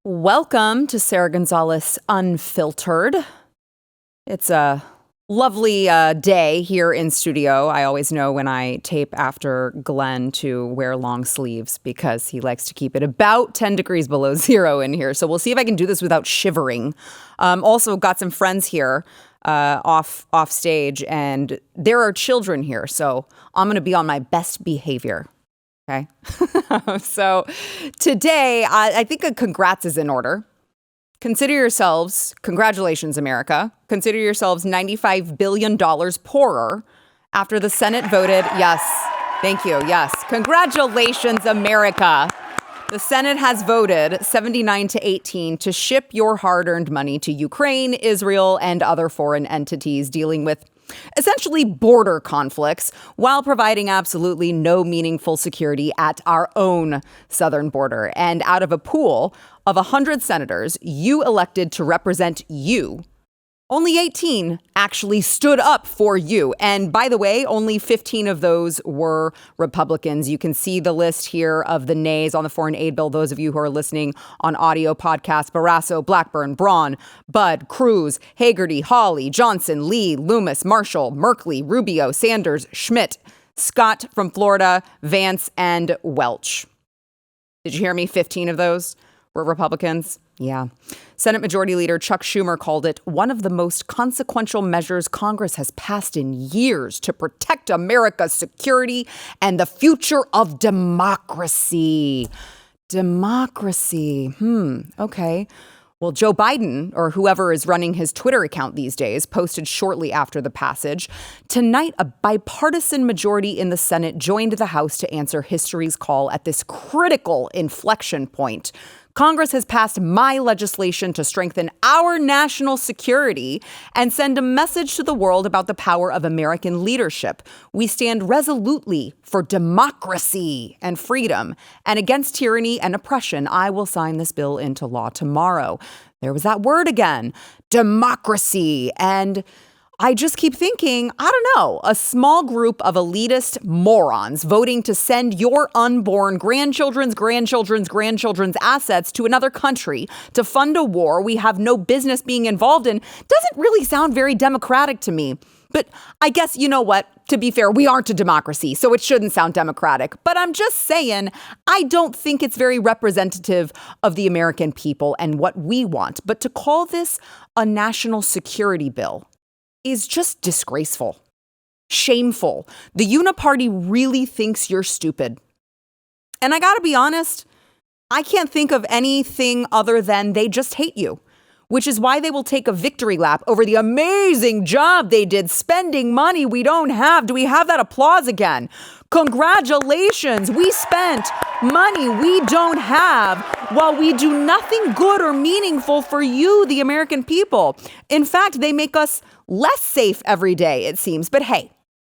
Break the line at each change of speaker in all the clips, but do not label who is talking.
Welcome to Sara Gonzales Unfiltered. It's a lovely day here in studio. I always know when I tape after Glenn to wear long sleeves because he likes to keep it about 10 degrees below zero in here. So we'll see if I can do this without shivering. Also got some friends here off stage, and there are children here. So I'm going to be on my best behavior. Okay. So today, I think a congrats is in order. Consider yourselves, congratulations, America. Consider yourselves $95 billion poorer after the Senate voted. Yes. Thank you. Yes. Congratulations, America. The Senate has voted 79-18 to ship your hard-earned money to Ukraine, Israel, and other foreign entities dealing with essentially border conflicts while providing absolutely no meaningful security at our own southern border. And out of a pool of 100 senators you elected to represent you, only 18 actually stood up for you. And by the way, only 15 of those were Republicans. You can see the list here of the nays on the foreign aid bill. Those of you who are listening on audio podcasts: Barrasso, Blackburn, Braun, Budd, Cruz, Hagerty, Hawley, Johnson, Lee, Loomis, Marshall, Merkley, Rubio, Sanders, Schmidt, Scott from Florida, Vance, and Welch. Did you hear me? 15 of those were Republicans. Yeah. Senate Majority Leader Chuck Schumer called it one of the most consequential measures Congress has passed in years to protect America's security and the future of democracy. Democracy. Okay. Well, Joe Biden, or whoever is running his Twitter account these days, posted shortly after the passage. Tonight, a bipartisan majority in the Senate joined the House to answer history's call at this critical inflection point. Congress has passed my legislation to strengthen our national security and send a message to the world about the power of American leadership. We stand resolutely for democracy and freedom, and against tyranny and oppression. I will sign this bill into law tomorrow. There was that word again, democracy. And I just keep thinking, I don't know, a small group of elitist morons voting to send your unborn grandchildren's assets to another country to fund a war we have no business being involved in doesn't really sound very democratic to me. But I guess, you know what? To be fair, we aren't a democracy, so it shouldn't sound democratic. But I'm just saying, I don't think it's very representative of the American people and what we want. But to call this a national security bill is just disgraceful, shameful. The uniparty really thinks you're stupid. And I gotta be honest, I can't think of anything other than they just hate you, which is why they will take a victory lap over the amazing job they did spending money we don't have. Do we have that applause again? Congratulations, we spent money we don't have while we do nothing good or meaningful for you, the American people. In fact, they make us less safe every day, it seems. But hey,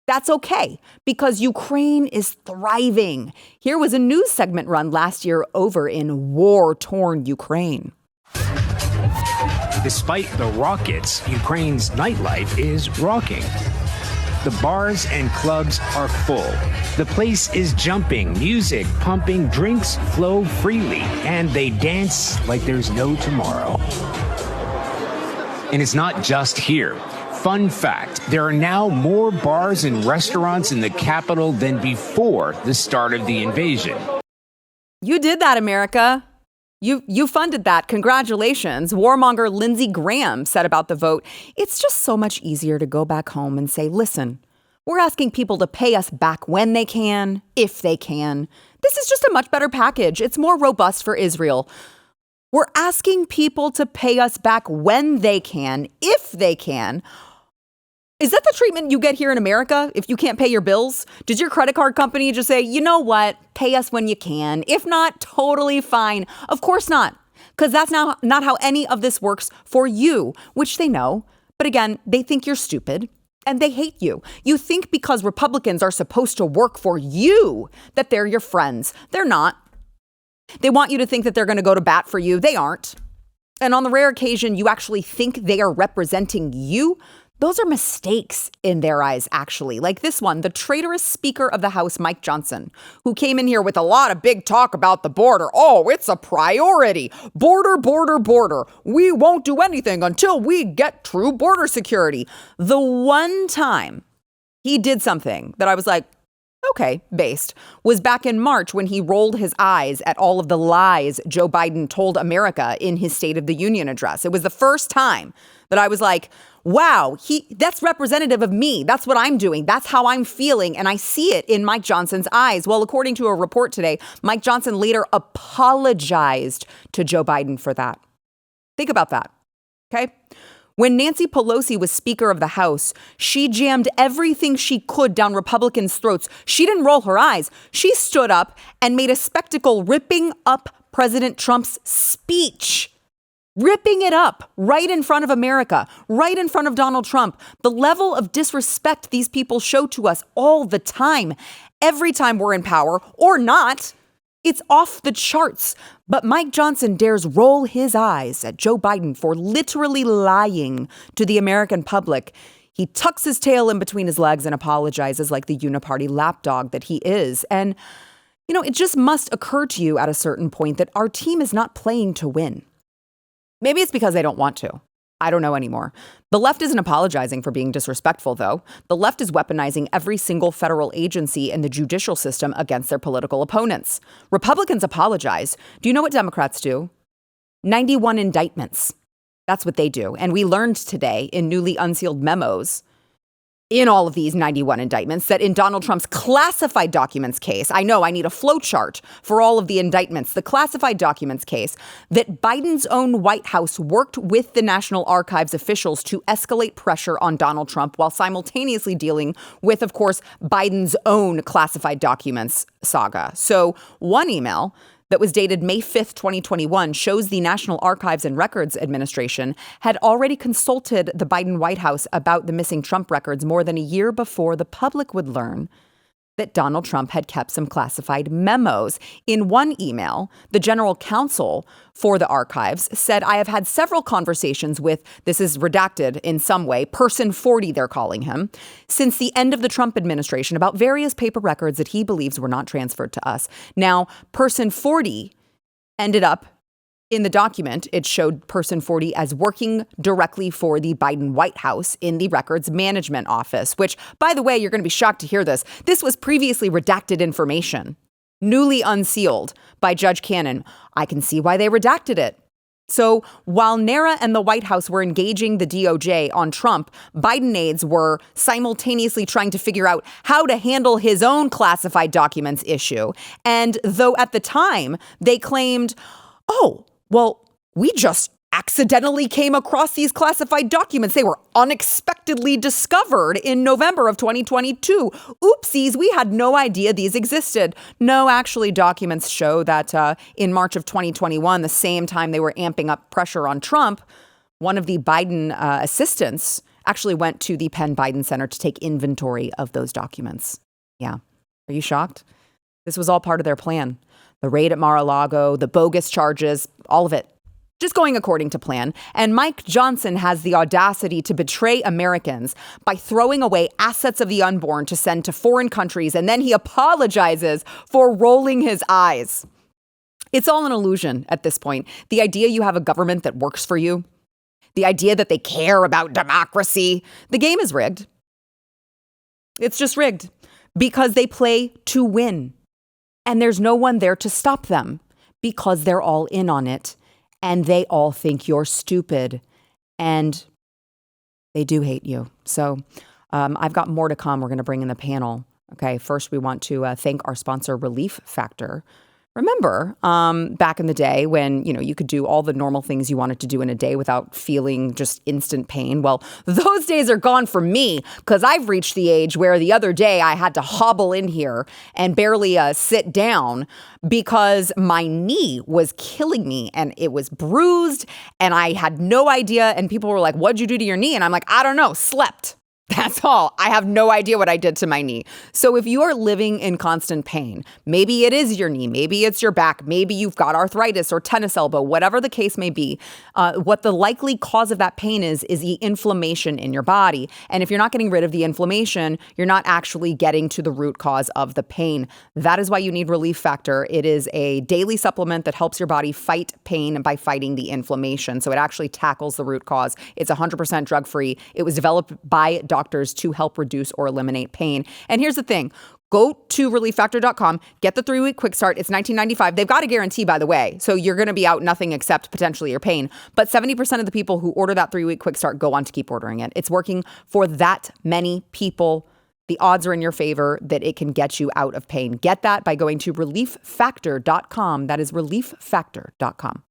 that's okay, because Ukraine is thriving. Here was a news segment run last year over in war-torn Ukraine.
Despite the rockets, Ukraine's nightlife is rocking. The bars and clubs are full. The place is jumping, music pumping, drinks flow freely, and they dance like there's no tomorrow. And it's not just here. Fun fact, there are now more bars and restaurants in the capital than before the start of the invasion.
You did that, America. You funded that. Congratulations. Warmonger Lindsey Graham said about the vote, it's just so much easier to go back home and say, listen, we're asking people to pay us back when they can, if they can. This is just a much better package. It's more robust for Israel. We're asking people to pay us back when they can, if they can. Is that the treatment you get here in America if you can't pay your bills? Does your credit card company just say, you know what, pay us when you can? If not, totally fine. Of course not, because that's not how any of this works for you, which they know. But again, they think you're stupid and they hate you. You think because Republicans are supposed to work for you that they're your friends. They're not. They want you to think that they're going to go to bat for you. They aren't. and on the rare occasion you actually think they are representing you, those are mistakes in their eyes, actually. Like this one, the traitorous Speaker of the House, Mike Johnson, who came in here with a lot of big talk about the border. Oh, it's a priority. Border, border, border. We won't do anything until we get true border security. The one time he did something that I was like, okay, based, was back in March when he rolled his eyes at all of the lies Joe Biden told America in his State of the Union address. It was the first time that I was like, wow, that's representative of me. That's what I'm doing. That's how I'm feeling. And I see it in Mike Johnson's eyes. Well, according to a report today, Mike Johnson later apologized to Joe Biden for that. Think about that, okay? When Nancy Pelosi was Speaker of the House, she jammed everything she could down Republicans' throats. She didn't roll her eyes. She stood up and made a spectacle ripping up President Trump's speech. Ripping it up right in front of America, right in front of Donald Trump. The level of disrespect these people show to us all the time, every time we're in power or not, it's off the charts. But Mike Johnson dares roll his eyes at Joe Biden for literally lying to the American public. He tucks his tail in between his legs and apologizes like the uniparty lapdog that he is. And, you know, it just must occur to you at a certain point that our team is not playing to win. Maybe it's because they don't want to. I don't know anymore. The left isn't apologizing for being disrespectful, though. The left is weaponizing every single federal agency in the judicial system against their political opponents. Republicans apologize. Do you know what Democrats do? 91 indictments. That's what they do. And we learned today in newly unsealed memos in all of these 91 indictments that in Donald Trump's classified documents case, I know I need a flow chart for all of the indictments, the classified documents case, that Biden's own White House worked with the National Archives officials to escalate pressure on Donald Trump while simultaneously dealing with, of course, Biden's own classified documents saga. So one email that was dated May 5th, 2021, shows the National Archives and Records Administration had already consulted the Biden White House about the missing Trump records more than a year before the public would learn that Donald Trump had kept some classified memos. In one email, the general counsel for the archives said, I have had several conversations with, this is redacted in some way, person 40, they're calling him, since the end of the Trump administration about various paper records that he believes were not transferred to us. Now, person 40 ended up in the document, it showed person 40 as working directly for the Biden White House in the records management office, which, by the way, you're going to be shocked to hear this. This was previously redacted information, newly unsealed by Judge Cannon. I can see why they redacted it. So while NARA and the White House were engaging the DOJ on Trump, Biden aides were simultaneously trying to figure out how to handle his own classified documents issue. And though at the time they claimed, oh, well, we just accidentally came across these classified documents. They were unexpectedly discovered in November of 2022. Oopsies, we had no idea these existed. No, actually, documents show that in March of 2021, the same time they were amping up pressure on Trump, one of the Biden assistants actually went to the Penn Biden Center to take inventory of those documents. Yeah. Are you shocked? This was all part of their plan. The raid at Mar-a-Lago, the bogus charges, all of it. Just going according to plan. And Mike Johnson has the audacity to betray Americans by throwing away assets of the unborn to send to foreign countries. And then he apologizes for rolling his eyes. It's all an illusion at this point. The idea you have a government that works for you, the idea that they care about democracy, the game is rigged. It's just rigged because they play to win. And there's no one there to stop them because they're all in on it. And they all think you're stupid. And they do hate you. So I've got more to come. We're going to bring in the panel. Okay, first we want to thank our sponsor, Relief Factor. Remember back in the day when, you could do all the normal things you wanted to do in a day without feeling just instant pain? Well, those days are gone for me because I've reached the age where the other day I had to hobble in here and barely sit down because my knee was killing me and it was bruised and I had no idea. And people were like, what'd you do to your knee? And I'm like, I don't know, slept. That's all. I have no idea what I did to my knee. So if you are living in constant pain, maybe it is your knee, maybe it's your back, maybe you've got arthritis or tennis elbow, whatever the case may be, what the likely cause of that pain is the inflammation in your body. And if you're not getting rid of the inflammation, you're not actually getting to the root cause of the pain. That is why you need Relief Factor. It is a daily supplement that helps your body fight pain by fighting the inflammation. So it actually tackles the root cause. It's 100% drug-free. It was developed by doctors to help reduce or eliminate pain. And here's the thing. Go to relieffactor.com, get the 3-week quick start. It's $19.95. They've got a guarantee, by the way. So you're going to be out nothing except potentially your pain. But 70% of the people who order that 3-week quick start go on to keep ordering it. It's working for that many people. The odds are in your favor that it can get you out of pain. Get that by going to relieffactor.com. That is relieffactor.com.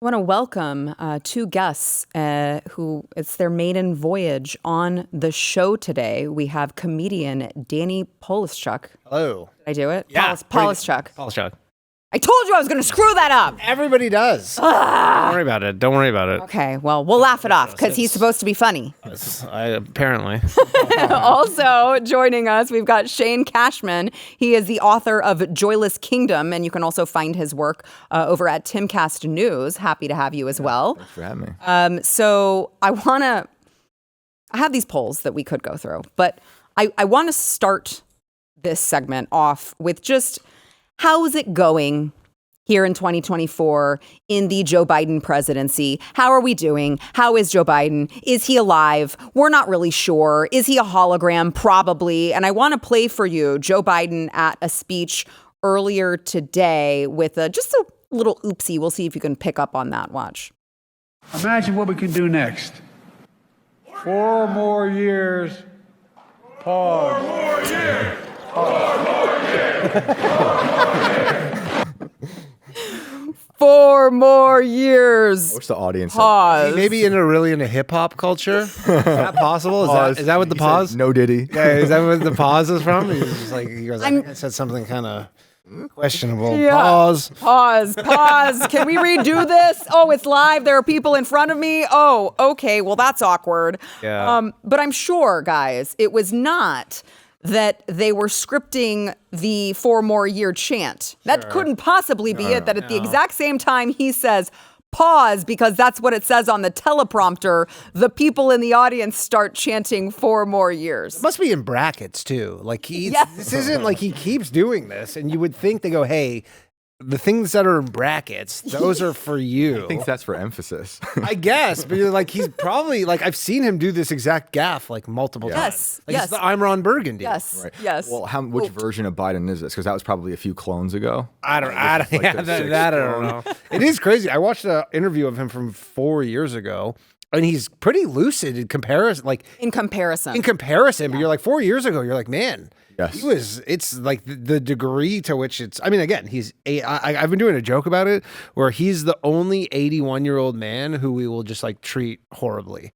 I want to welcome two guests who it's their maiden voyage on the show today. We have comedian Danny Polishchuk.
Hello.
Did I do it?
Yeah.
Polishchuk.
Polishchuk.
I told you I was going to screw that up.
Everybody does. Don't worry about it. Don't worry about it.
Okay, well, we'll laugh it off because he's supposed to be funny.
Apparently.
Also joining us, we've got Shane Cashman. He is the author of Joyless Kingdom, and you can also find his work over at Timcast News. Happy to have you as well.
Thanks for having me.
So I have these polls that we could go through, but I want to start this segment off with just how is it going here in 2024 in the Joe Biden presidency? How are we doing? How is Joe Biden? Is he alive? We're not really sure. Is he a hologram? Probably. And I want to play for you Joe Biden at a speech earlier today with just a little oopsie. We'll see if you can pick up on that. Watch.
Imagine what we can do next. 4 more years. Pause. 4 more years. Pause. 4 more years.
4 more years.
What's the audience?
Pause.
Maybe in a hip hop culture. Is that possible? Is that what the pause?
No Diddy.
Yeah, is that what the pause is from? He's just like, he goes, I said something kind of questionable.
Yeah.
Pause.
Pause. Can we redo this? Oh, it's live. There are people in front of me. Oh, okay. Well, that's awkward.
Yeah.
But I'm sure, guys, it was not that they were scripting the 4 more year chant. That couldn't possibly be it, that at the exact same time he says, pause, because that's what it says on the teleprompter, the people in the audience start chanting 4 more years.
It must be in brackets, too. Like,
Yes.
This isn't like he keeps doing this, and you would think they go, hey, the things that are in brackets, those are for you.
I think that's for emphasis.
I guess, but you're like, he's probably like, I've seen him do this exact gaffe like multiple
Yes,
times. Like,
yes.
It's the I'm Ron Burgundy.
Yes,
Right.
yes.
Well, which version of Biden is this? Because that was probably a few clones ago.
I don't
Like
yeah,
the sixth
that I don't know. It is crazy. I watched an interview of him from 4 years ago, and he's pretty lucid in comparison.
In comparison.
But you're like 4 years ago, you're like, man.
Yes.
It's like the degree to which it's, I mean, again, I've been doing a joke about it where he's the only 81-year-old man who we will just like treat horribly.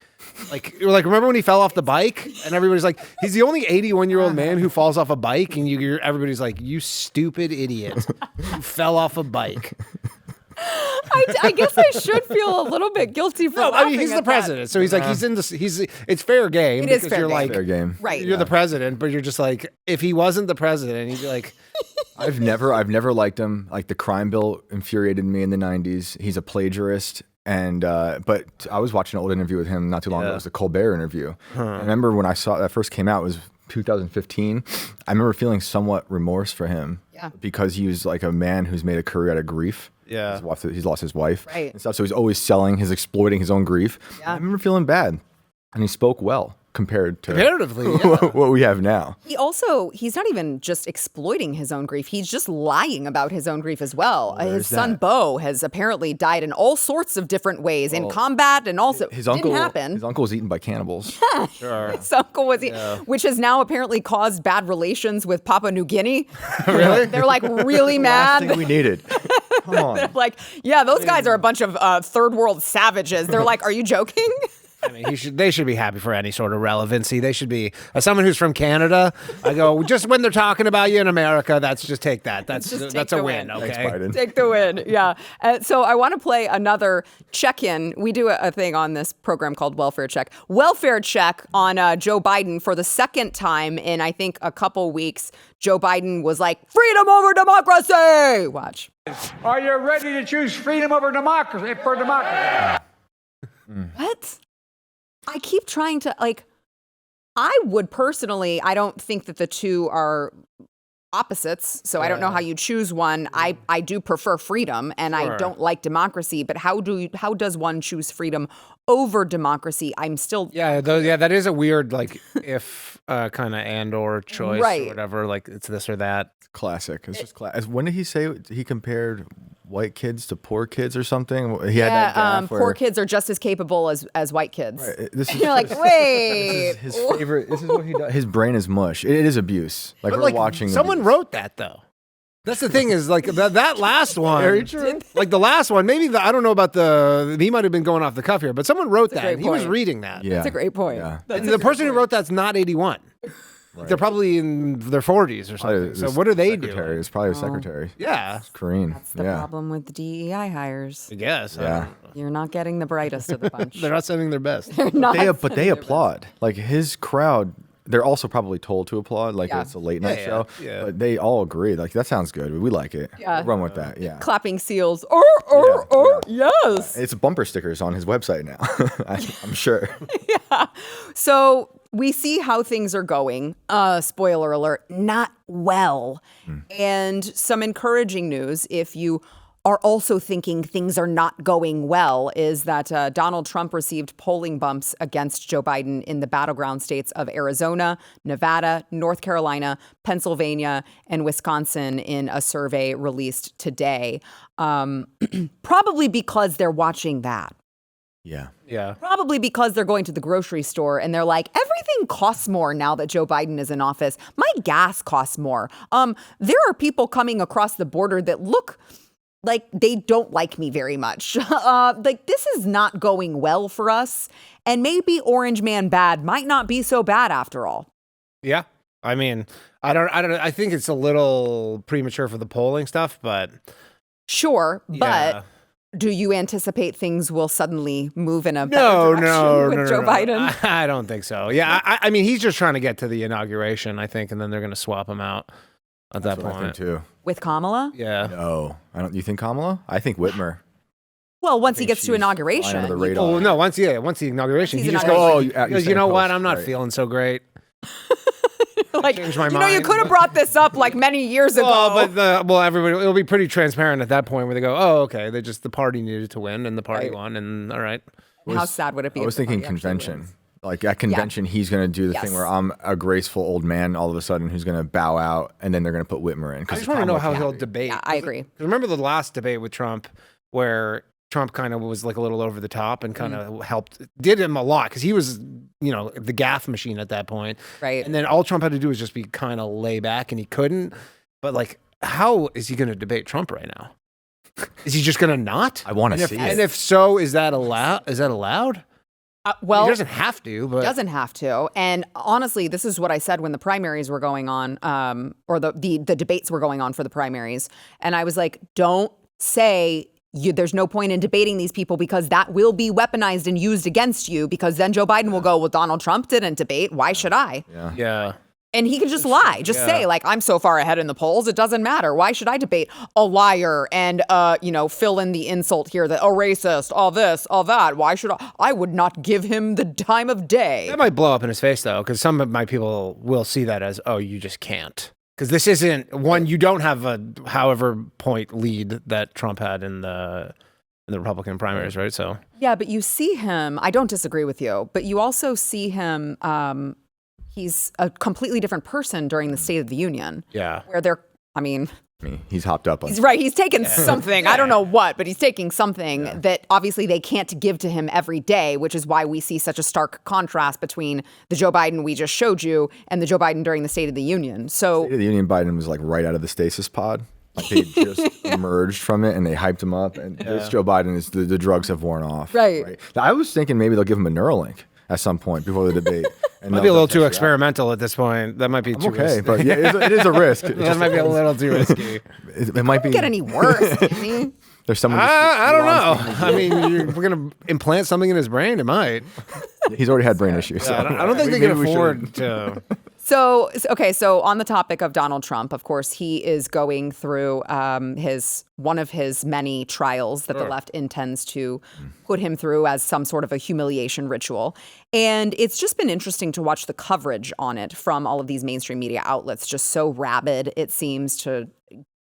Like, you're like, remember when he fell off the bike and everybody's like, he's the only 81-year-old man who falls off a bike and everybody's like, you stupid idiot, you fell off a bike.
I guess I should feel a little bit guilty for
No, I mean,
laughing
he's the
at
president, so he's like, it's fair game.
It is
because
fair
you're
game.
like,
Fair game.
Right.
you're the president, but you're just like, if he wasn't the president, he'd be like,
I've never liked him. Like the crime bill infuriated me in the 90s. He's a plagiarist. And but I was watching an old interview with him not too long ago. It was the Colbert interview. I remember when I saw that first came out, it was 2015. I remember feeling somewhat remorse for him.
Yeah.
Because he was like a man who's made a career out of grief.
Yeah.
He's lost his wife.
Right.
And stuff. So he's always exploiting his own grief.
Yeah.
I remember feeling bad. And he spoke well
comparatively,
what we have now.
He's not even just exploiting his own grief. He's just lying about his own grief as well. His son, Beau, has apparently died in all sorts of different ways in combat and also
His uncle
didn't happen.
His uncle was eaten by cannibals.
His uncle was, which has now apparently caused bad relations with Papua New Guinea.
Really?
They're like really
Last
mad.
thing we needed. Come on.
Like, yeah, those guys are a bunch of third world savages. They're like, are you joking?
I mean, they should be happy for any sort of relevancy. They should be, as someone who's from Canada, I go, just when they're talking about you in America, just take that. That's a win, okay?
Thanks, Biden.
Take the win, yeah. So I want to play another check-in. We do a thing on this program called Welfare Check. Welfare check on Joe Biden for the second time in, I think, a couple weeks. Joe Biden was like, freedom over democracy! Watch.
Are you ready to choose freedom over democracy for democracy?
What? I keep trying to, I would personally, I don't think that the two are opposites, so I don't know how you choose one. I do prefer freedom, and I don't like democracy, but how does one choose freedom over democracy? I'm still...
that is a weird, if kind of and or choice or whatever, it's this or that.
Classic. It's just classic. When did he say he compared white kids to poor kids or something? He had that graph where,
poor kids are just as capable as white kids.
Right, this is,
you're like, wait.
This is his favorite. This is what he does. His brain is mush. It is abuse. We're watching.
Someone
abuse.
wrote that though. That's the thing is that last one.
Very true.
The last one, maybe I don't know about he might have been going off the cuff here, but someone wrote that. He was reading that.
Yeah.
That's a great point.
Yeah.
And the person who wrote that's not 81. Right. They're probably in their 40s or something. So what do they do?
It's probably a secretary.
Yeah.
It's Karine.
That's the problem with the DEI hires.
I guess.
Yeah.
You're not getting the brightest of the bunch.
They're not sending their best.
But they applaud. His crowd, they're also probably told to applaud. It's a late night show. Yeah. But they all agree. That sounds good. We like it.
Yeah.
We'll run with that. Yeah.
Clapping seals. Yes.
It's bumper stickers on his website now. I'm sure.
Yeah. So we see how things are going. Spoiler alert, not well. And some encouraging news, if you are also thinking things are not going well, is that Donald Trump received polling bumps against Joe Biden in the battleground states of Arizona, Nevada, North Carolina, Pennsylvania, and Wisconsin in a survey released today. Probably because they're watching that.
Yeah.
Yeah.
Probably because they're going to the grocery store and they're like, everything costs more now that Joe Biden is in office. My gas costs more. There are people coming across the border that look like they don't like me very much. This is not going well for us. And maybe Orange Man bad might not be so bad after all.
Yeah. I mean, I don't I think it's a little premature for the polling stuff, but
sure, but do you anticipate things will suddenly move in a better direction with Joe Biden?
I don't think so. Yeah, I mean, he's just trying to get to the inauguration, I think, and then they're going to swap him out at that point.
I think too.
With Kamala?
Yeah.
No, I don't. You think Kamala? I think Whitmer.
Well, once he gets to inauguration.
Under the radar.
Oh no! Once the inauguration,
He's
he just goes, you know what? I'm not feeling so great. Changed my mind.
You could have brought this up many years ago.
Everybody, it'll be pretty transparent at that point where they go, oh, okay, the party needed to win and the party won, and all right.
How sad would it be?
I was thinking convention. At convention, he's going to do the thing where I'm a graceful old man all of a sudden who's going to bow out, and then they're going to put Whitmer in.
I just want to know how he'll debate.
Yeah, I agree.
Remember the last debate with Trump where Trump kind of was a little over the top and kind of did him a lot because he was, the gaffe machine at that point.
Right.
And then all Trump had to do was just be kind of lay back and he couldn't. But how is he going to debate Trump right now? Is he just going to not?
I want to see it.
And if so, is that allowed? He doesn't have to, but
doesn't have to. And honestly, this is what I said when the primaries were going on, or the debates were going on for the primaries. And I was like, don't say there's no point in debating these people because that will be weaponized and used against you because then Joe Biden will go, well, Donald Trump didn't debate. Why should I?
Yeah.
And he can just lie. Just say, I'm so far ahead in the polls, it doesn't matter. Why should I debate a liar and, fill in the insult here that, racist, all this, all that. Why should I would not give him the time of day.
That might blow up in his face, though, because some of my people will see that as, you just can't. Because this isn't one, you don't have a however point lead that Trump had in the Republican primaries, right? So
yeah, but you see him, I don't disagree with you, but you also see him, he's a completely different person during the State of the Union.
Yeah.
Where
he's hopped up on.
He's right. He's taken something. I don't know what, but he's taking something that obviously they can't give to him every day, which is why we see such a stark contrast between the Joe Biden we just showed you and the Joe Biden during the State of the Union. So
State of the Union Biden was right out of the stasis pod. Like they just emerged from it and they hyped him up. And this Joe Biden is the drugs have worn off.
Right.
I was thinking maybe they'll give him a Neuralink at some point before the debate. And
Might be a little too experimental at this point. That might be too
okay,
risky.
but yeah, it is a risk.
That might be a little too risky.
It might be.
Get any worse, Danny?
There's someone.
I don't know. I mean, we're gonna implant something in his brain. It might.
He's already had brain issues. So.
I don't think they
Maybe
can
we
afford to.
So on the topic of Donald Trump, of course, he is going through one of his many trials that the left intends to put him through as some sort of a humiliation ritual. And it's just been interesting to watch the coverage on it from all of these mainstream media outlets, just so rabid, it seems, to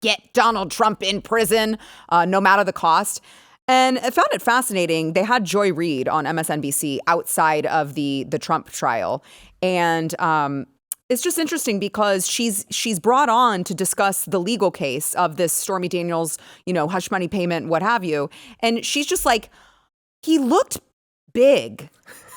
get Donald Trump in prison, no matter the cost. And I found it fascinating. They had Joy Reid on MSNBC outside of the Trump trial. And it's just interesting because she's brought on to discuss the legal case of this Stormy Daniels, hush money payment, what have you. And she's just like, he looked big.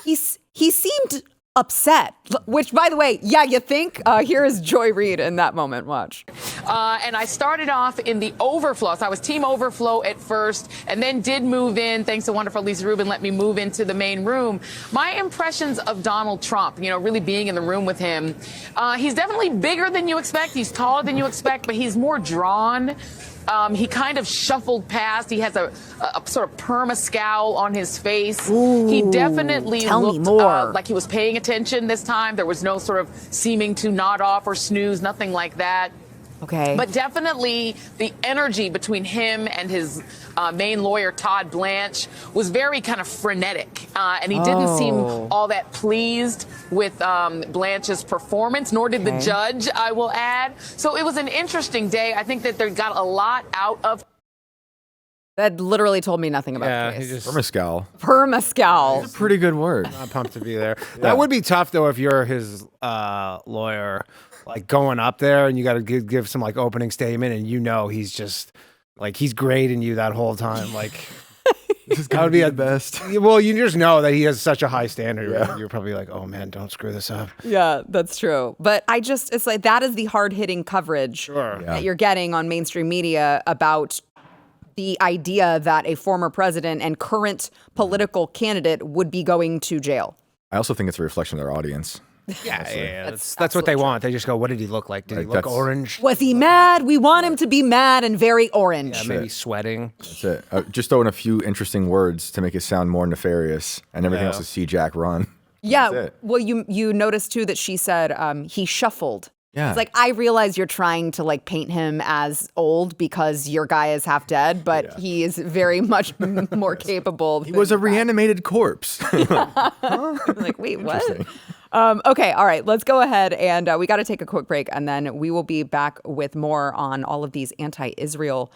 He seemed upset, which, by the way, you think? Here is Joy Reid in that moment. Watch.
And I started off in the overflow. So I was team overflow at first and then did move in. Thanks to wonderful Lisa Rubin, let me move into the main room. My impressions of Donald Trump, really being in the room with him, he's definitely bigger than you expect. He's taller than you expect, but he's more drawn. He kind of shuffled past. He has a sort of perma scowl on his face.
Ooh,
he definitely
looked
like he was paying attention this time. There was no sort of seeming to nod off or snooze, nothing like that.
Okay.
But definitely the energy between him and his main lawyer, Todd Blanche, was very kind of frenetic. And he didn't seem all that pleased with Blanche's performance, nor did the judge, I will add. So it was an interesting day. I think that they got a lot out of.
That literally told me nothing about the case.
Permascal.
Permascal.
It's a pretty good word.
I'm pumped to be there. That would be tough though if you're his lawyer, like going up there and you got to give some like opening statement, and he's just like he's grading you that whole time. Like
That would be the best.
Well, you just know that he has such a high standard. Yeah. Right? You're probably like, oh man, don't screw this up.
Yeah, that's true. But it's like that is the hard-hitting coverage that you're getting on mainstream media about the idea that a former president and current political candidate would be going to jail.
I also think it's a reflection of their audience.
Yeah. That's what they want. They just go, what did he look like? Did he look orange?
Was he mad? We want him to be mad and very orange.
Yeah, maybe sweating.
That's it. Just throw in a few interesting words to make it sound more nefarious, and everything else is see Jack run.
Yeah. Well, you noticed too that she said he shuffled.
Yeah.
It's like, I realize you're trying to like paint him as old because your guy is half dead, but he is very much more capable.
He was a reanimated corpse.
Like, wait, what? Okay, all right, let's go ahead and we got to take a quick break, and then we will be back with more on all of these anti-Israel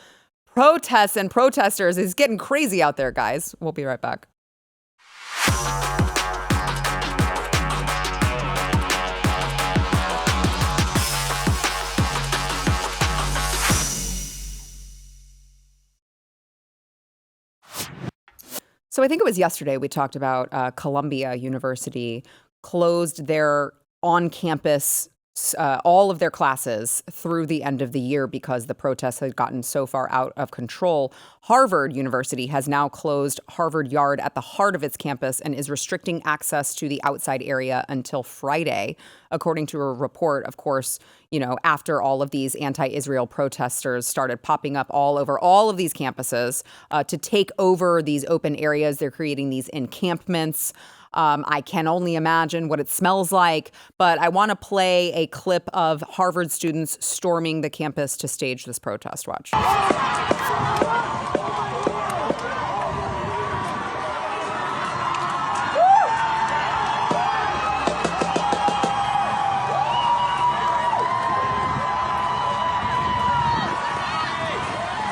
protests and protesters. It's getting crazy out there, guys. We'll be right back. So I think it was yesterday we talked about Columbia University closed their on-campus, all of their classes through the end of the year because the protests had gotten so far out of control. Harvard University has now closed Harvard Yard at the heart of its campus and is restricting access to the outside area until Friday, according to a report, of course, after all of these anti-Israel protesters started popping up all over all of these campuses to take over these open areas. They're creating these encampments. I can only imagine what it smells like, but I want to play a clip of Harvard students storming the campus to stage this protest. Watch.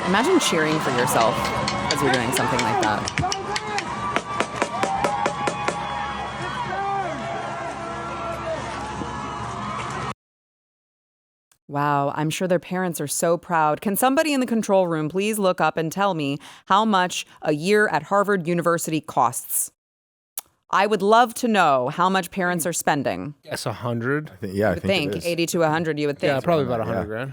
Imagine cheering for yourself as you're doing something like that. Wow, I'm sure their parents are so proud. Can somebody in the control room please look up and tell me how much a year at Harvard University costs? I would love to know how much parents are spending.
Yes, 100.
I think
80 to 100, you would think.
Yeah, probably about 100 grand.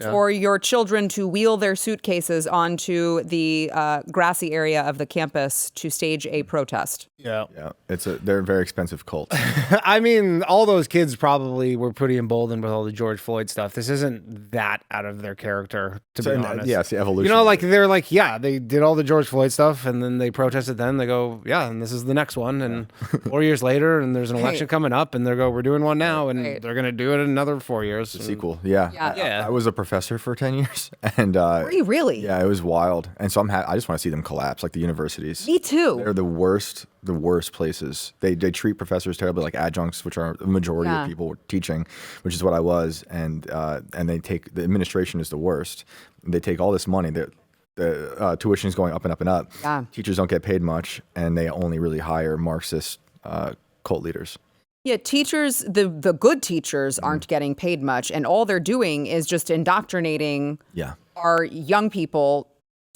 for your children to wheel their suitcases onto the grassy area of the campus to stage a protest.
Yeah.
They're a very expensive cult.
I mean, all those kids probably were pretty emboldened with all the George Floyd stuff. This isn't that out of their character, to be honest.
Yeah, it's the evolution.
You know, like they're like, yeah, they did all the George Floyd stuff, and then they protested. Then they go, yeah, and this is the next one. And 4 years later, and there's an election coming up, and they go, we're doing one now, and they're gonna do it in another 4 years.
The sequel, yeah. I was a professor for 10 years, and
were you really?
Yeah, it was wild. And so I just want to see them collapse, like the universities.
Me too.
They're the worst places. They treat professors terribly, like adjuncts, which are the majority of people teaching, which is what I was, and they take the administration is the worst. They take all this money. The tuition is going up and up and up.
Yeah.
Teachers don't get paid much, and they only really hire Marxist cult leaders.
Yeah, teachers, the good teachers aren't getting paid much, and all they're doing is just indoctrinating our young people.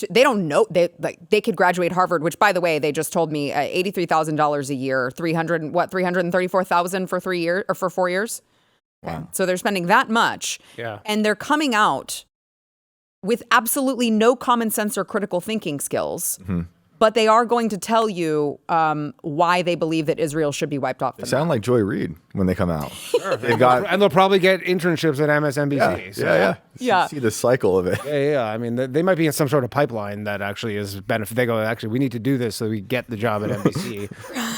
They don't know they could graduate Harvard, which, by the way, they just told me $83,000 a year, $334,000 for 3 years or for 4 years.
Wow.
So they're spending that much, and they're coming out with absolutely no common sense or critical thinking skills. Mm-hmm. But they are going to tell you why they believe that Israel should be wiped off.
They sound like Joy Reid when they come out.
Sure. And they'll probably get internships at MSNBC.
Yeah. See the cycle of it.
Yeah. I mean, they might be in some sort of pipeline that actually is benefit. They go, actually, we need to do this so we get the job at NBC.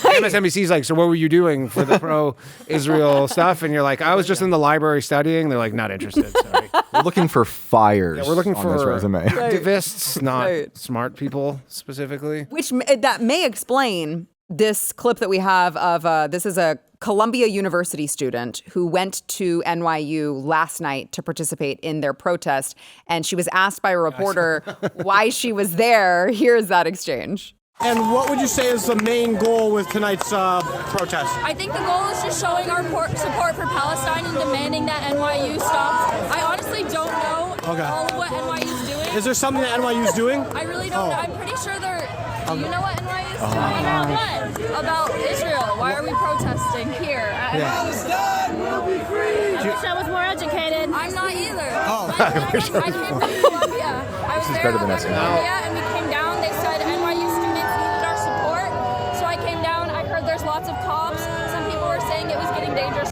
MSNBC's like, so what were you doing for the pro-Israel stuff? And you're like, I was just in the library studying. They're like, not interested. Sorry.
We're looking for fires.
Yeah, we're looking for
this resume.
Activists, not smart people specifically.
Which that may explain this clip that we have of this is a Columbia University student who went to NYU last night to participate in their protest, and she was asked by a reporter why she was there. Here's that exchange.
And what would you say is the main goal with tonight's protest?
I think the goal is just showing our support for Palestine and demanding that NYU stop. I honestly don't know all of what NYU's doing.
Is there something that NYU's doing?
I really don't know. I'm pretty sure they're... Do you know what NYU's doing? About what? About Israel. Why are we protesting here at
Palestine will be free!
I wish I was more educated. I'm not either. I came from Columbia. I was there in Columbia, and we came down. They said NYU students needed our support. So I came down. I heard there's lots of cops. Some people were saying it was getting dangerous.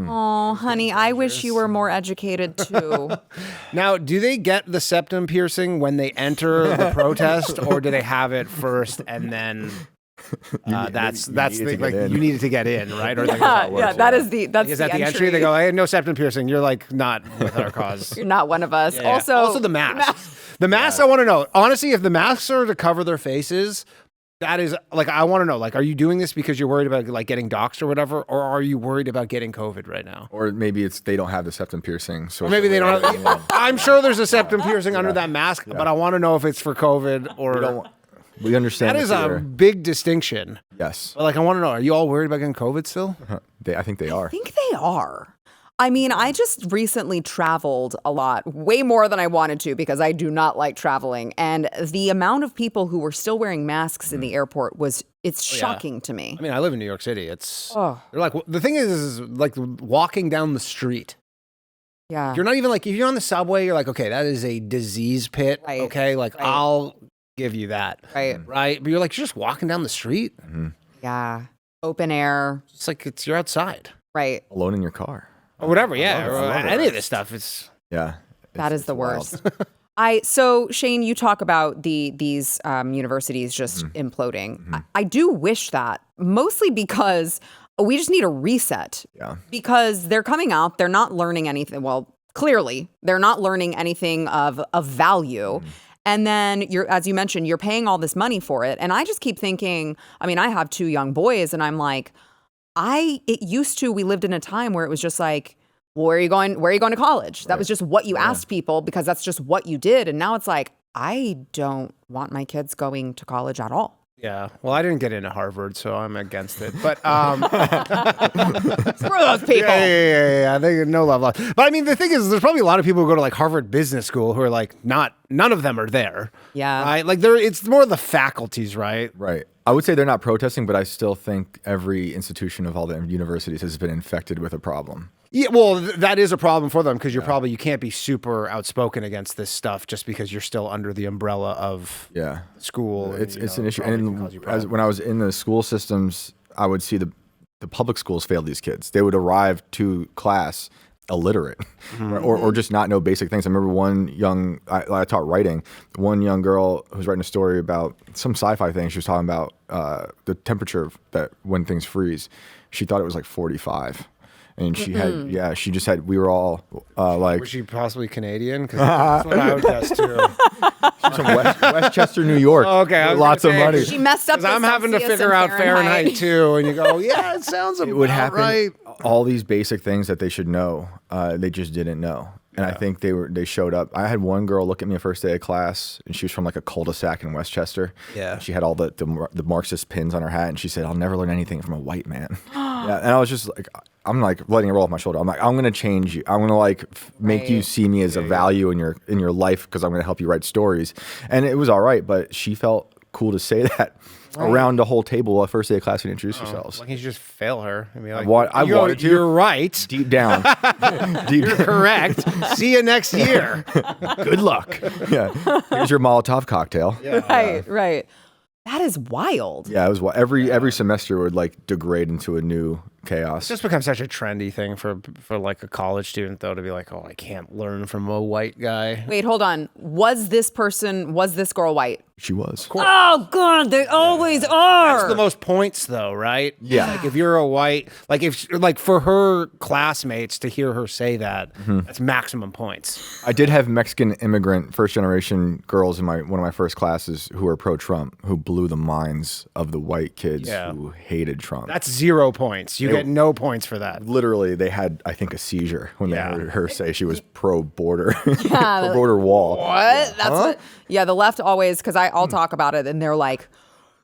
Oh, honey, I wish you were more educated too.
Now, do they get the septum piercing when they enter the protest, or do they have it first and then that's the like you needed to get in, right? Or
that's
is that the entry? They go, I had no septum piercing. You're like not with our cause.
You're not one of us.
Yeah.
Also
the masks. The masks. I want to know honestly if the masks are to cover their faces. That is like I want to know. Like, are you doing this because you're worried about like getting doxxed or whatever, or are you worried about getting COVID right now?
Or maybe it's they don't have the septum piercing. So
or maybe they don't. I'm sure there's a septum piercing under that mask, but I want to know if it's for COVID or.
We understand
that is a big distinction.
Yes.
But like, I want to know: are you all worried about getting COVID still?
I think they are.
I think they are. I mean, I just recently traveled a lot, way more than I wanted to because I do not like traveling. And the amount of people who were still wearing masks in the airport it's shocking to me.
I mean, I live in New York City. They're like, the thing is like walking down the street.
Yeah.
You're not even like, if you're on the subway, you're like, okay, that is a disease pit. Right. Okay. Like I'll give you that.
Right.
Right. But you're like, you're just walking down the street.
Mm-hmm. Yeah. Open air.
It's like, you're outside.
Right.
Alone in your car.
Or whatever, or any of this stuff.
That is the worst. So Shane, you talk about these universities just imploding. Mm-hmm. I do wish that, mostly because we just need a reset.
Yeah.
Because they're coming out, they're not learning anything. Well, clearly, they're not learning anything of value. Mm-hmm. And then as you mentioned, you're paying all this money for it. And I just keep thinking, I mean, I have 2 young boys, and I'm like, we lived in a time where it was just like, well, where are you going to college? That was just what you asked people because that's just what you did. And now it's like, I don't want my kids going to college at all.
Yeah. Well, I didn't get into Harvard, so I'm against it. But
screw those people.
Yeah. I think no love lost. But I mean, the thing is, there's probably a lot of people who go to like Harvard Business School who are like none of them are there.
Yeah.
Right? Like it's more the faculties, right?
Right. I would say they're not protesting, but I still think every institution of all the universities has been infected with a problem.
Yeah, well, that is a problem for them because you can't be super outspoken against this stuff just because you're still under the umbrella of school.
It's an issue. And when I was in the school systems, I would see the public schools fail these kids. They would arrive to class illiterate or just not know basic things. I remember I taught writing, one young girl who was writing a story about some sci-fi thing. She was talking about the temperature that when things freeze. She thought it was like 45. And she she just had, we were all like.
Was she possibly Canadian? Because that's what I would guess too.
She's from Westchester, New York.
Okay.
Lots of money.
She messed up.
I'm having to figure out Fahrenheit too. And you go, yeah, it sounds about right.
All these basic things that they should know, they just didn't know. And I think they showed up. I had one girl look at me the first day of class, and she was from like a cul-de-sac in Westchester. Yeah. She had all the Marxist pins on her hat, and she said, "I'll never learn anything from a white man." Yeah. And I was just like, I'm like letting it roll off my shoulder. I'm like, I'm gonna change you. I'm gonna like make you see me as a value in your life because I'm gonna help you write stories. And it was all right, but she felt cool to say that. Around the whole table the first day of class and introduce yourselves.
Why can't you just fail her? I mean, like,
I wanted to.
You're right.
Deep down.
You're correct. See you next year.
Good luck. Yeah. Here's your Molotov cocktail.
Yeah. Right. That is wild.
Yeah, it was every semester would like degrade into a new chaos.
It's just become such a trendy thing for like a college student though to be like, oh, I can't learn from a white guy.
Wait, hold on. Was this girl white?
She was.
Oh God, they always are.
That's the most points though, right?
Yeah.
Like if you're a white, like for her classmates to hear her say that, that's maximum points.
I did have Mexican immigrant first generation girls in one of my first classes who were pro-Trump, who blew the minds of the white kids who hated Trump.
That's 0 points. You get no points for that.
Literally, they had, I think, a seizure when they heard her say she was pro-border, pro-border wall.
What? That's what. Yeah, the left always, because I'll talk about it, and they're like,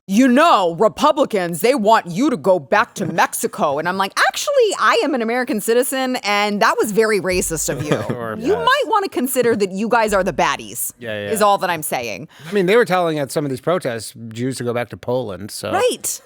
Republicans, they want you to go back to Mexico. And I'm like, actually, I am an American citizen, and that was very racist of you. You might want to consider that you guys are the baddies, is all that I'm saying.
I mean, they were telling at some of these protests, Jews to go back to Poland, so.
Right.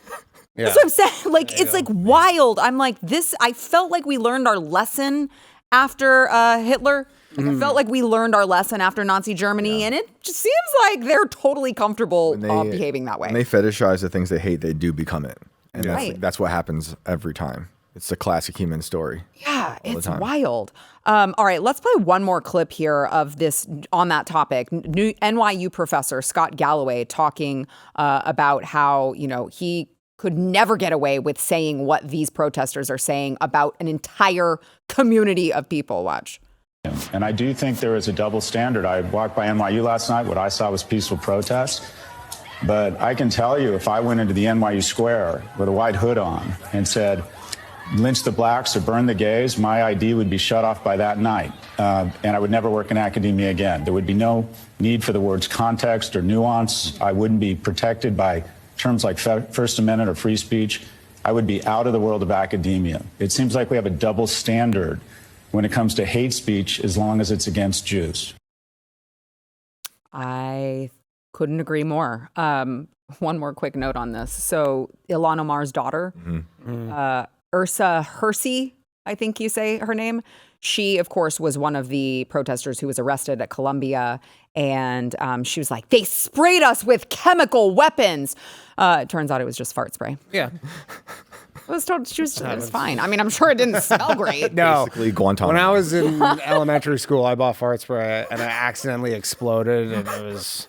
Yeah. That's what I'm saying. Like, it's like wild. I'm like, I felt like we learned our lesson after Hitler. Like, I felt like we learned our lesson after Nazi Germany, and it just seems like they're totally comfortable behaving that way.
When they fetishize the things they hate, they do become it. And that's what happens every time. It's a classic human story.
Yeah, it's wild. All right, let's play one more clip here of this on that topic. New NYU professor Scott Galloway talking about how, he could never get away with saying what these protesters are saying about an entire community of people. Watch.
And I do think there is a double standard. I walked by NYU last night. What I saw was peaceful protest. But I can tell you, if I went into the NYU square with a white hood on and said, lynch the blacks or burn the gays, my ID would be shut off by that night. And I would never work in academia again. There would be no need for the words context or nuance. I wouldn't be protected by terms like First Amendment or free speech. I would be out of the world of academia. It seems like we have a double standard when it comes to hate speech, as long as it's against Jews.
I couldn't agree more. One more quick note on this. So Ilhan Omar's daughter, Ursa Hersey, I think you say her name. She, of course, was one of the protesters who was arrested at Columbia. And she was like, they sprayed us with chemical weapons. It turns out it was just fart spray.
Yeah.
It was fine. I mean, I'm sure it didn't smell great.
No.
Basically Guantanamo.
When I was in elementary school, I bought fart spray and I accidentally exploded, and it was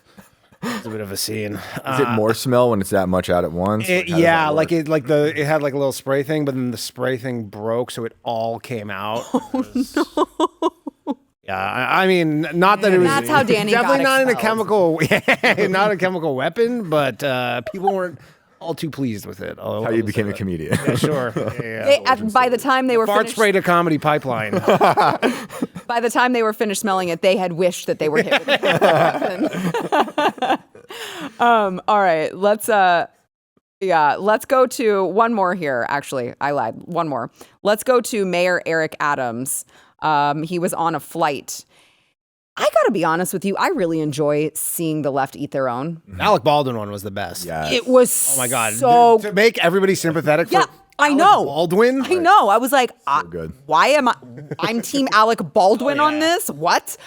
a bit of a scene.
Is it more smell when it's that much out at once?
It had like a little spray thing, but then the spray thing broke, so it all came out. No. Yeah, I mean, not that it was.
That's how Danny
definitely
got
not
expelled.
not a chemical weapon, but people weren't all too pleased with it.
How you became a comedian.
Yeah, sure. Yeah.
By the time they were
fart
finished,
spray to comedy pipeline.
By the time they were finished smelling it, they had wished that they were hit with a weapon. All right, let's go to one more here. Actually, I lied. One more. Let's go to Mayor Eric Adams. He was on a flight. I gotta be honest with you. I really enjoy seeing the left eat their own.
Alec Baldwin one was the best.
Yeah.
It was
Oh my God.
so
to make everybody sympathetic
yeah.
for
I
Alec
know.
Baldwin.
I know. I was like,
good.
why am I? I'm Team Alec Baldwin on this. What?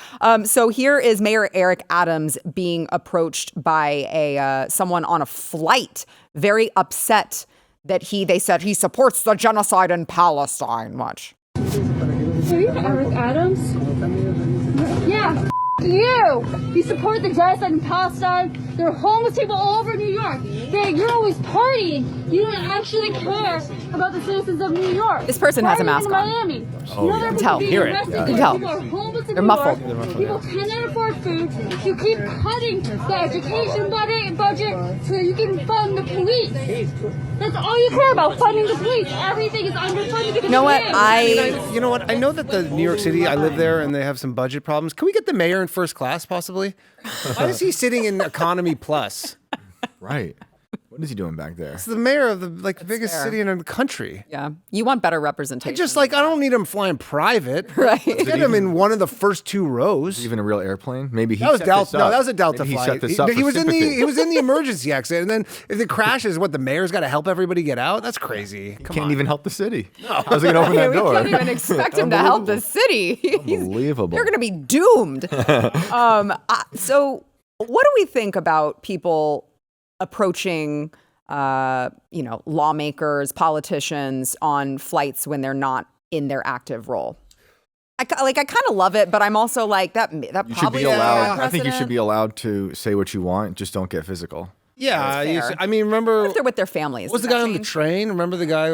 So here is Mayor Eric Adams being approached by someone on a flight, very upset that they said he supports the genocide in Palestine. Watch.
Are you Eric Adams? Yeah. You! You support the genocide in Palestine. There are homeless people all over New York. You're always partying. You don't actually care about the citizens of New York.
This person has a mask on.
Miami.
You can tell.
Hear it.
Arrested
You can tell.
People are homeless in
They're
New
muffled.
York. People cannot afford food. You keep cutting the education budget so you can fund the police. That's all you care about, funding the police. Everything is underfunded because
You know what?
You know what? I know that the New York City, I live there, and they have some budget problems. Can we get the mayor in first class, possibly? Why is he sitting in economy plus?
Right. What is he doing back there?
It's the mayor of the biggest
fair.
city in the country.
Yeah, you want better representation.
I don't need him flying private.
Right.
Get him in one of the first two rows.
Even a real airplane? Maybe he
That was
set
Delta.
this
No,
up.
that was a Delta
Maybe
flight.
He set this up
he
for
was
sympathy.
he was in the emergency exit, and then if it crashes, the mayor's got to help everybody get out. That's crazy. Come
Can't
on.
even help the city. How's he going to open that
we
door?
can't even expect him to help the city.
Unbelievable.
They're going to be doomed. So, what do we think about people approaching, lawmakers, politicians on flights when they're not in their active role? I kind of love it, but I'm also like that. That
You should
probably
be allowed.
is
I think you should
precedent.
be allowed to say what you want. Just don't get physical.
Yeah,
That's fair.
remember.
What if they're with their families?
Was the
Does
guy
that
on the
change?
train? Remember the guy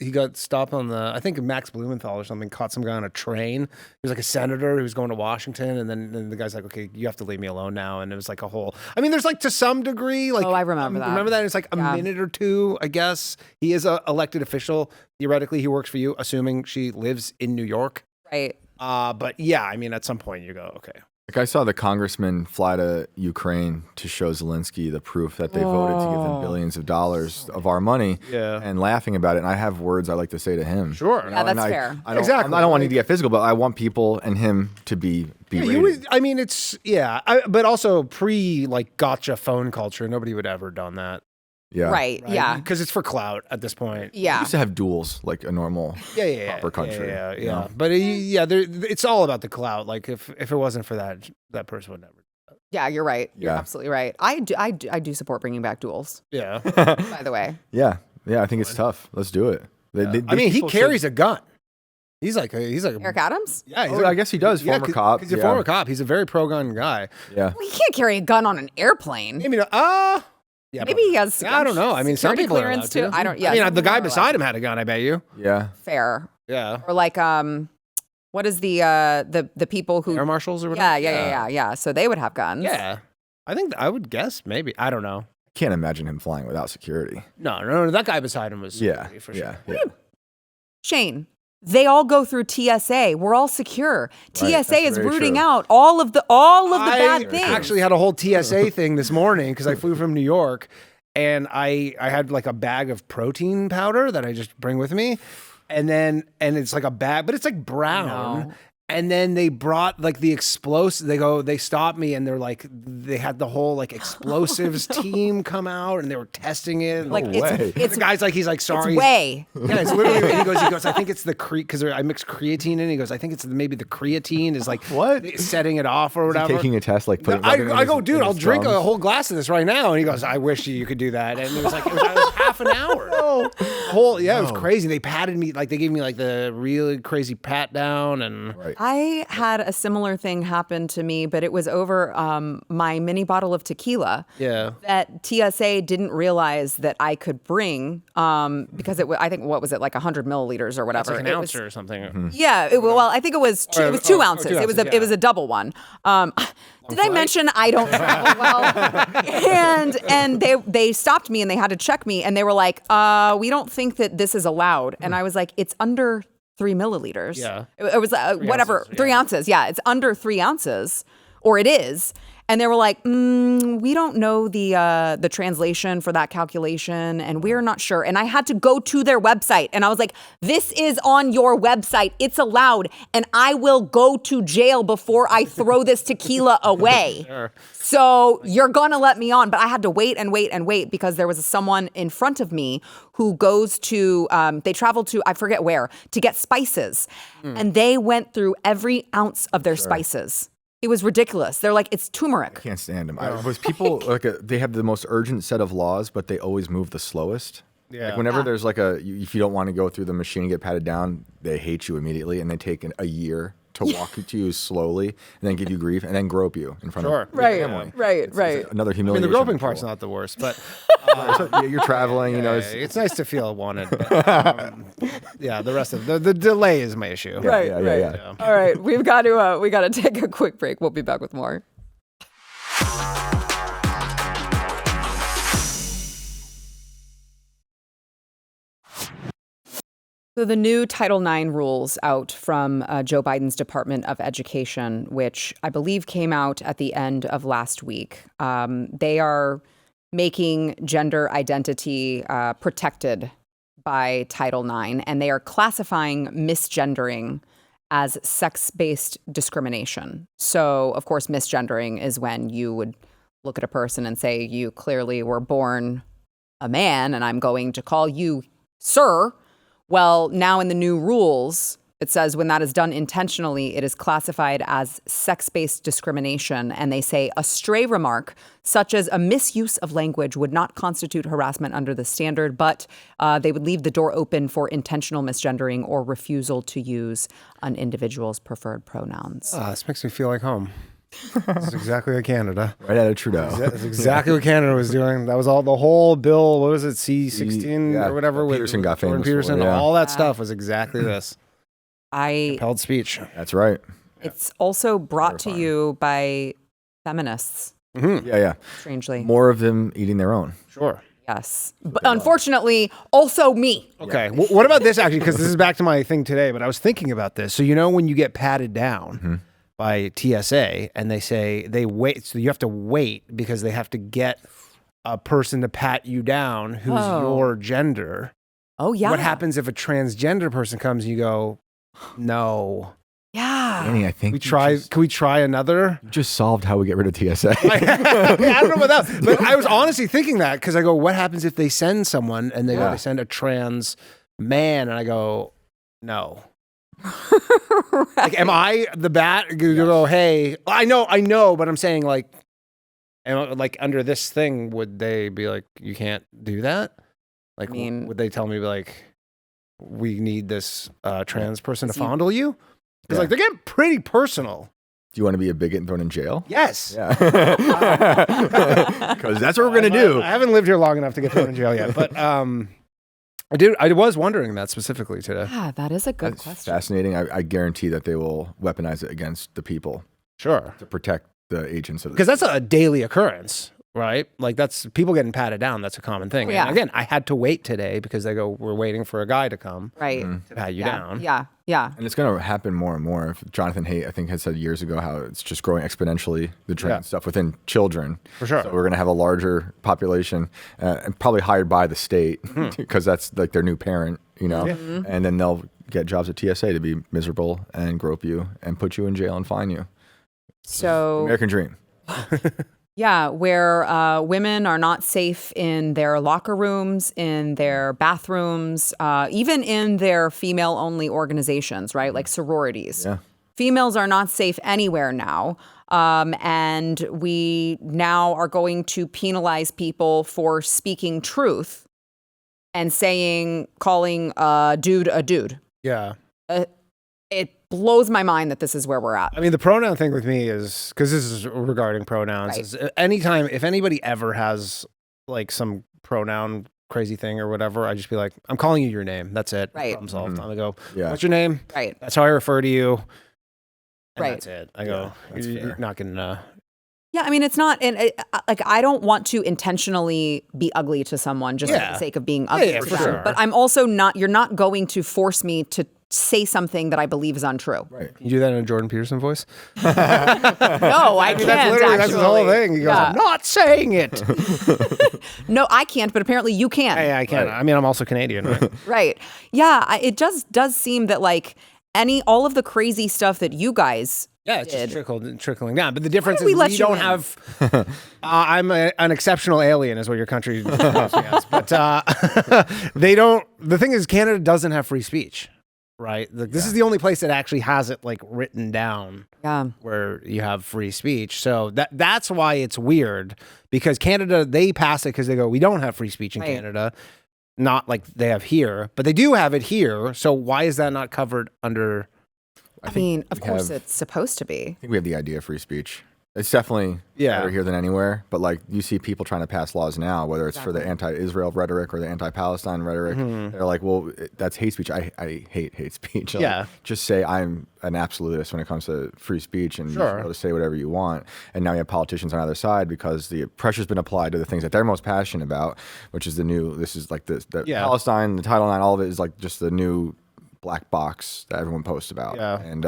he got stopped on the, I think Max Blumenthal or something, caught some guy on a train. He was like a senator who was going to Washington. And then the guy's like, okay, you have to leave me alone now. And it was like a whole, there's to some degree,
Oh, I remember that.
Remember that? It's like a minute or two, I guess. He is an elected official. Theoretically, he works for you, assuming she lives in New York.
Right.
But yeah, at some point you go, okay.
Like I saw the congressman fly to Ukraine to show Zelensky the proof that they voted to give them billions of dollars of our money, and laughing about it. And I have words I like to say to him.
Sure.
Yeah, that's
and
fair.
I don't,
Exactly.
I don't want to get physical, but I want people and him to be rated.
But also gotcha phone culture. Nobody would ever done that.
Yeah.
Right. Yeah.
Because it's for clout at this point.
We
Yeah.
used to have duels like a normal proper country.
Yeah.
you know?
But it's all about the clout. Like if it wasn't for that person would never.
Yeah. You're right. You're
Yeah.
absolutely right. I do support bringing back duels.
Yeah.
By the way.
Yeah. I think it's tough. Let's do it.
He carries a gun. He's like
Eric Adams?
Yeah,
I guess he does. Former cop.
He's a former cop. He's a very pro gun guy.
Yeah.
Well, he can't carry a gun on an airplane.
Maybe yeah,
Maybe he has.
I don't know. Some
security
people are
clearance
allowed
too.
to.
I don't. Yeah.
the guy beside him had a gun. I bet you.
Yeah.
Fair.
Yeah.
Or like what is the people who
Air marshals or whatever.
Yeah. So they would have guns.
Yeah. I think I would guess maybe. I don't know.
Can't imagine him flying without security.
No. That guy beside him was security, for sure.
Yeah.
Shane, they all go through TSA. We're all secure. TSA
that's
is
very
rooting
true.
out all of the bad things.
I actually had a whole TSA thing this morning because I flew from New York, and I had like a bag of protein powder that I just bring with me, and it's like a bag, but it's like brown.
No.
And then they brought like the explosive. They stopped me, and they had the whole like explosives team come out, and they were testing it.
Like
way.
it's
the guy's like, he's like, sorry.
It's way.
Yeah, it's literally. He goes. I think it's the because I mixed creatine in. He goes, I think it's maybe the creatine is like
What?
setting it off or whatever.
Taking a test, like put it.
I go, dude, I'll drink a whole glass of this right now. And he goes, I wish you could do that. And it was half an hour. It was crazy. They patted me, like they gave me like the really crazy pat down, and
Right.
I had a similar thing happen to me, but it was over my mini bottle of tequila.
Yeah.
That TSA didn't realize that I could bring because I think what was it, like 100 milliliters or whatever.
it's like an
It
ounce
was-
or something.
Mm-hmm.
Yeah, I think it was 2 ounces.
2
It was
ounces,
it was a double one. Did I mention I don't travel well? And they stopped me and they had to check me and they were like, we don't think that this is allowed. And I was like, it's under 3 milliliters.
Yeah.
It was whatever,
ounces,
3 ounces. Yeah, it's under 3 ounces, or it is. And they were like, we don't know the translation for that calculation, and we're not sure. And I had to go to their website, and I was like, this is on your website. It's allowed, and I will go to jail before I throw this tequila away.
Sure.
So you're going to let me on. But I had to wait and wait and wait because there was someone in front of me who goes to, they traveled to, I forget where, to get spices. And they went through every ounce of their spices. It was ridiculous. They're like, it's turmeric.
I can't stand them. Was people they have the most urgent set of laws, but they always move the slowest.
Yeah.
Like whenever there's like if you don't want to go through the machine and get patted down, they hate you immediately, and they take a year to walk to you slowly, and then give you grief, and then grope you in front of your family.
Right.
It's another
I mean,
humiliation.
the groping part's not the worst, but
You're traveling, you know.
it's nice to feel wanted. But, the rest of the delay is my issue.
Right. All right, we got to take a quick break. We'll be back with more. So the new Title IX rules out from Joe Biden's Department of Education, which I believe came out at the end of last week, they are making gender identity protected by Title IX, and they are classifying misgendering as sex-based discrimination. So, of course, misgendering is when you would look at a person and say, you clearly were born a man, and I'm going to call you sir. Well, now in the new rules, it says when that is done intentionally, it is classified as sex-based discrimination. And they say a stray remark, such as a misuse of language, would not constitute harassment under the standard, but they would leave the door open for intentional misgendering or refusal to use an individual's preferred pronouns.
This makes me feel like home. That's exactly like Canada.
Right out of Trudeau.
That's exactly what Canada was doing. That was all the whole bill. What was it, C-16 or whatever?
Peterson got famous
Jordan Peterson.
for,
All that stuff was exactly this. Compelled speech.
That's right.
It's also brought to you by feminists.
Mm-hmm.
Yeah.
Strangely.
More of them eating their own.
Sure.
Yes. But unfortunately, also me.
Okay. What about this, actually? Because this is back to my thing today, but I was thinking about this. So, when you get patted down by TSA and they say they wait, so you have to wait because they have to get a person to pat you down who's your gender.
Oh, yeah.
What happens if a transgender person comes and you go, no?
Yeah.
Danny, I think
Can we try another?
You just solved how we get rid of TSA.
I don't know about that, but I was honestly thinking that because I go, what happens if they send someone and they go, they send a trans man, and I go, no.
Right.
Like, am I the bat? You go, hey, I know, but I'm saying like under this thing, would they be like, you can't do that? Like, would they tell me like, we need this trans person to fondle you? Because like they're getting pretty personal.
Do you want to be a bigot and thrown in jail?
Yes.
Yeah. Because that's what we're going to do.
I haven't lived here long enough to get thrown in jail yet, but I was wondering that specifically today.
Yeah, that is a good
That's
question.
fascinating. I guarantee that they will weaponize it against the people.
Sure.
To protect the agents of the
Because that's a daily occurrence, right? Like that's people getting patted down. That's a common thing.
Yeah.
And again, I had to wait today because they go, we're waiting for a guy to come
Right.
to pat you down.
Yeah.
And it's going to happen more and more. Jonathan Haidt, I think, had said years ago how it's just growing exponentially, the trans stuff within children.
For sure.
So we're going to have a larger population and probably hired by the state because that's like their new parent, and then they'll get jobs at TSA to be miserable and grope you and put you in jail and fine you.
So
American dream.
Yeah, where women are not safe in their locker rooms, in their bathrooms, even in their female-only organizations, right? Like sororities.
Yeah.
Females are not safe anywhere now. And we now are going to penalize people for speaking truth and calling a dude.
Yeah.
It blows my mind that this is where we're at.
I mean, the pronoun thing with me is, because this is regarding pronouns, is anytime, if anybody ever has like some pronoun crazy thing or whatever, I just be like, I'm calling you your name. That's it.
Right.
Problem solved. I go,
Yeah.
what's your name?
Right.
That's how I refer to you. And
Right.
that's it. I go, you're not going to.
Yeah, I mean, it's not, like, I don't want to intentionally be ugly to someone just for the sake of being ugly to
for
them.
sure.
But I'm also not, you're not going to force me to say something that I believe is untrue.
Right.
You do that in a Jordan Peterson voice?
No, I can't.
That's the whole thing. He goes, I'm not saying it.
No, I can't, but apparently you can.
Yeah, I can. Right. I mean, I'm also Canadian. Right?
Right. Yeah, it just does seem that like all of the crazy stuff that you guys
it's just trickling down. But the difference is
we
don't have. I'm an exceptional alien, is what your country calls me as. But they don't. The thing is, Canada doesn't have free speech, right? This is the only place that actually has it like written down.
Yeah.
Where you have free speech. So that's why it's weird, because Canada, they pass it because they go, we don't have free speech in Canada, not like they have here, but they do have it here. So why is that not covered under?
I mean, of course it's supposed to be.
I think we have the idea of free speech. It's definitely better here than anywhere. But like you see people trying to pass laws now, whether it's for the anti-Israel rhetoric or the anti-Palestine rhetoric. They're like, well, that's hate speech. I hate hate speech. Like, just say I'm an absolutist when it comes to free speech and you should be able to say whatever you want. And now you have politicians on either side because the pressure's been applied to the things that they're most passionate about, which is this is like the Palestine, the Title IX, all of it is like just the new black box that everyone posts about. And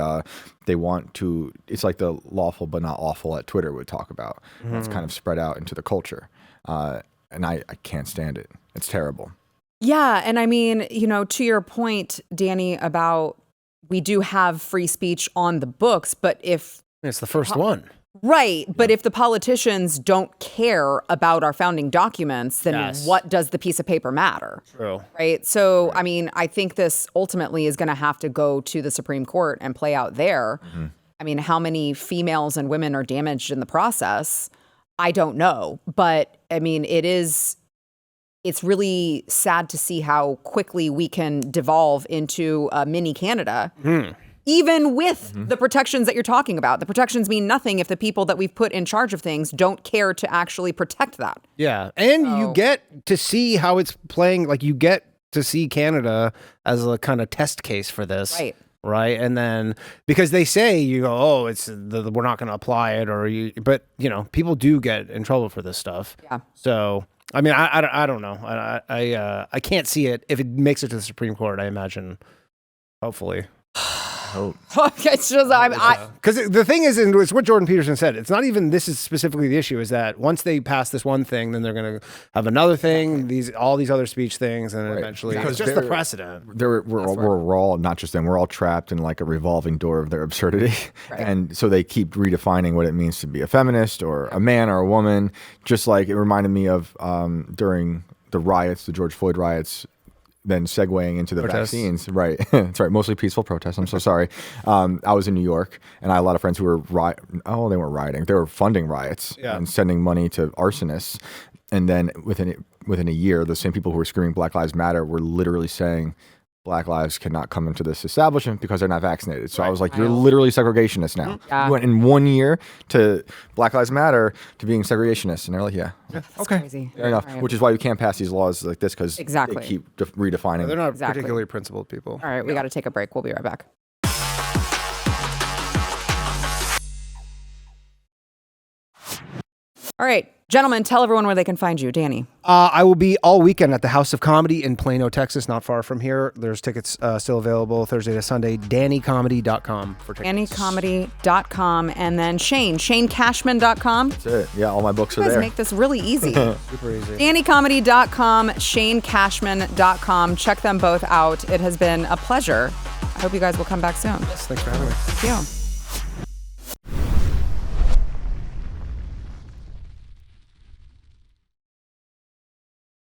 they want to, it's like the lawful but not awful that Twitter would talk about. That's kind of spread out into the culture. And I can't stand it. It's terrible.
Yeah. And I mean, to your point, Danny, about we do have free speech on the books, but if
it's the first one.
Right. But if the politicians don't care about our founding documents, then what does the piece of paper matter?
True.
Right. So, I mean, I think this ultimately is going to have to go to the Supreme Court and play out there. I mean, how many females and women are damaged in the process? I don't know. But I mean, it's really sad to see how quickly we can devolve into a mini Canada. Even with the protections that you're talking about. The protections mean nothing if the people that we've put in charge of things don't care to actually protect that.
Yeah. And you get to see how it's playing. Like, you get to see Canada as a kind of test case for this. Right. And then because they say, you go, oh, we're not going to apply it, but people do get in trouble for this stuff.
Yeah.
So, I mean, I don't know. I can't see it. If it makes it to the Supreme Court, I imagine, hopefully.
It's just
because the thing is, and it's what Jordan Peterson said. It's not even this is specifically the issue. Is that once they pass this one thing, then they're going to have another thing. All these other speech things, and eventually it's just the precedent.
We're all not just them. We're all trapped in like a revolving door of their absurdity, and so they keep redefining what it means to be a feminist or a man or a woman. Just like it reminded me of during the riots, the George Floyd riots. Then segueing into the vaccines, right? That's right. Mostly peaceful protests. I'm so sorry. I was in New York, and I had a lot of friends who were they weren't rioting. They were funding riots and sending money to arsonists. And then within a year, the same people who were screaming Black Lives Matter were literally saying Black lives cannot come into this establishment because they're not vaccinated. So I was like, you're literally segregationists now. You went in 1 year to Black Lives Matter to being segregationists. And they're like, okay,
crazy.
Fair enough. Which is why you can't pass these laws like this because they keep redefining.
They're not particularly principled people.
All right, we got to take a break. We'll be right back. All right, gentlemen, tell everyone where they can find you. Danny.
I will be all weekend at the House of Comedy in Plano, Texas, not far from here. There's tickets still available Thursday to Sunday. DannyComedy.com for tickets.
DannyComedy.com. And then ShaneCashman.com.
That's it. Yeah, all my books are there.
You guys make this really easy.
Super easy.
DannyComedy.com, ShaneCashman.com. Check them both out. It has been a pleasure. I hope you guys will come back soon.
Yes, thanks for having me.
Thank you.